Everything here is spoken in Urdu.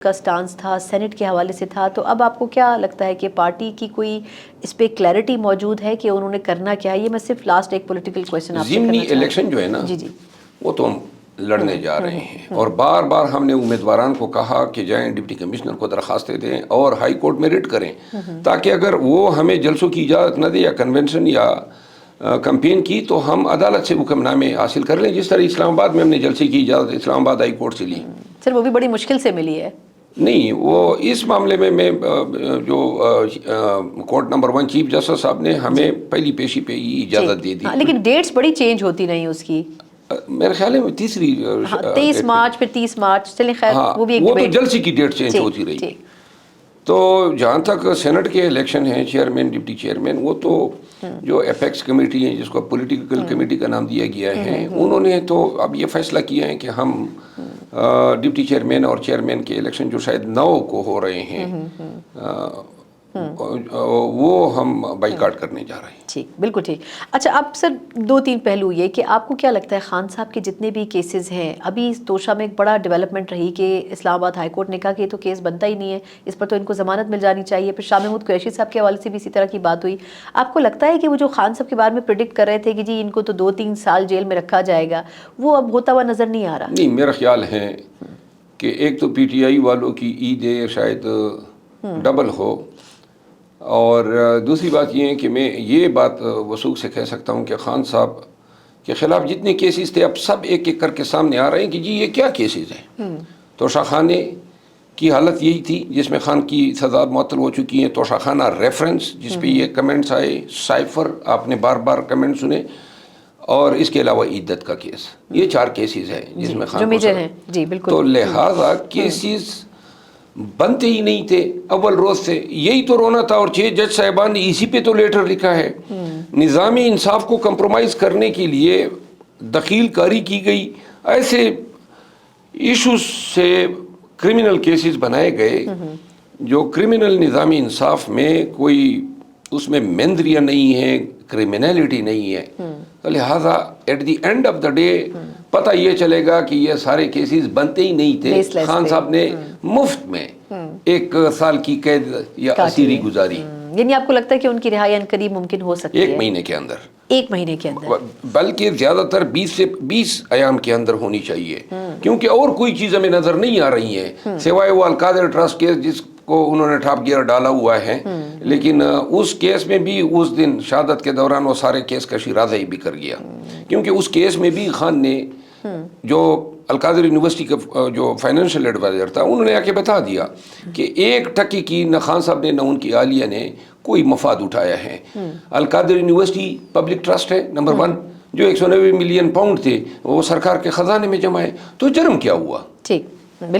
کا سٹانس تھا سینٹ کے حوالے سے تھا، تو اب آپ کو کیا لگتا ہے کہ پارٹی کی کوئی اس پہ کلیئرٹی موجود ہے کہ انہوں نے کرنا کیا ہے؟ یہ میں صرف لاسٹ ایک پولیٹیکل کویسچن آپ سے کرنا ضمنی چاہتا ہوں. الیکشن جو ہے نا، جی وہ تو ہم لڑنے جا رہے ہیں، اور بار بار ہم نے امیدواران کو کہا کہ جائیں ڈپٹی کمشنر کو درخواستیں دیں اور ہائی کورٹ میں ریٹ کریں، تاکہ اگر وہ ہمیں جلسوں کی اجازت نہ دے یا کنونشن یا کمپین کی تو ہم عدالت سے حکم نامے حاصل کر لیں، جس طرح اسلام آباد میں ہم نے جلسے کی اجازت اسلام آباد ہائی کورٹ سے لی. سر وہ بھی بڑی مشکل سے ملی ہے. نہیں، وہ اس معاملے میں جو کورٹ نمبر 1 چیف جسٹس صاحب نے ہمیں پہلی پیشی پہ ہی اجازت دے دی. لیکن ڈیٹس بڑی چینج ہوتی نہیں اس کی، میرے خیال ہے تیسری 23 مارچ پھر 30 مارچ، چلیں خیر وہ بھی ایک وہ تو ڈیبیٹ. جلسے کی ڈیٹ چینج ہوتی رہی. تو جہاں تک سینٹ کے الیکشن ہیں چیئرمین ڈپٹی چیئرمین، وہ تو جو ایپیکس کمیٹی ہے جس کو پولیٹیکل کمیٹی کا نام دیا گیا ہے، انہوں نے تو اب یہ فیصلہ کیا ہے کہ ہم ڈپٹی چیئرمین اور چیئرمین کے الیکشن جو شاید 9 کو ہو رہے ہیں وہ ہم بائیکاٹ کرنے جا رہے ہیں. ٹھیک، بالکل ٹھیک. اچھا اب سر 2-3 پہلو یہ کہ آپ کو کیا لگتا ہے خان صاحب کے جتنے بھی کیسز ہیں، ابھی توشہ میں ایک بڑا ڈیولپمنٹ رہی کہ اسلام آباد ہائی کورٹ نے کہا کہ یہ تو کیس بنتا ہی نہیں ہے، اس پر تو ان کو ضمانت مل جانی چاہیے. پھر شاہ محمود قریشی صاحب کے حوالے سے بھی اسی طرح کی بات ہوئی. آپ کو لگتا ہے کہ وہ جو خان صاحب کے بارے میں پریڈکٹ کر رہے تھے کہ جی ان کو تو 2-3 سال جیل میں رکھا جائے گا، وہ اب ہوتا ہوا نظر نہیں آ رہا؟ نہیں، میرا خیال ہے کہ ایک تو پی ٹی آئی والوں کی عید شاید ڈبل ہو، اور دوسری بات یہ ہے کہ میں یہ بات وثوق سے کہہ سکتا ہوں کہ خان صاحب کے خلاف جتنے کیسز تھے اب سب ایک ایک کر کے سامنے آ رہے ہیں کہ جی یہ کیا کیسز ہیں. توشہ خانے کی حالت یہی تھی جس میں خان کی سزا معطل ہو چکی ہیں. توشہ خانہ ریفرنس جس پہ یہ کمنٹس آئے، سائفر آپ نے بار بار کمنٹ سنے، اور اس کے علاوہ عدت کا کیس. یہ 4 کیسز ہیں جس میں خان میجر ہیں. جی بالکل. تو لہٰذا کیسز بنتے ہی نہیں تھے اول روز سے. یہی تو رونا تھا، اور 6 جج صاحبان نے اسی پہ تو لیٹر لکھا ہے. نظامی انصاف کو کمپرومائز کرنے کے لیے دخیل کاری کی گئی، ایسے ایشوز سے کرمنل کیسز بنائے گئے جو کرمنل نظامی انصاف میں کوئی اس میں مندریہ نہیں ہے، کرمنالٹی نہیں ہے. تو لہٰذا at the end of the day پتہ یہ چلے گا کہ یہ سارے کیسز بنتے ہی نہیں تھے. خان صاحب نے مفت میں 1 سال کی قید یا اسیری گزاری. یعنی آپ کو لگتا ہے کہ ان کی رہائی عنقریب ممکن ہو سکتی ہے؟ 1 مہینے کے اندر. 1 مہینے کے اندر، بلکہ زیادہ تر 20 ایام کے اندر ہونی چاہیے، کیونکہ اور کوئی چیز ہمیں نظر نہیں آ رہی ہے سوائے وہ القادر ٹرسٹ کیس جس کو انہوں نے ٹاپ گیئر ڈالا ہوا ہے. لیکن اس کیس میں بھی اس دن شہادت کے دوران وہ سارے کیس کا شیرازہ ہی بکھر گیا، کیونکہ اس کیس میں بھی خان نے جو القادر یونیورسٹی کا جو فائنینشیل ایڈوائزر تھا انہوں نے آ کے بتا دیا کہ 1 ٹکی کی نہ خان صاحب نے نہ ان کی اہلیہ نے کوئی مفاد اٹھایا ہے. القادر یونیورسٹی پبلک ٹرسٹ ہے نمبر 1، جو 190 ملین پاؤنڈ تھے وہ سرکار کے خزانے میں جمع ہے. تو جرم کیا ہوا؟ ٹھیک.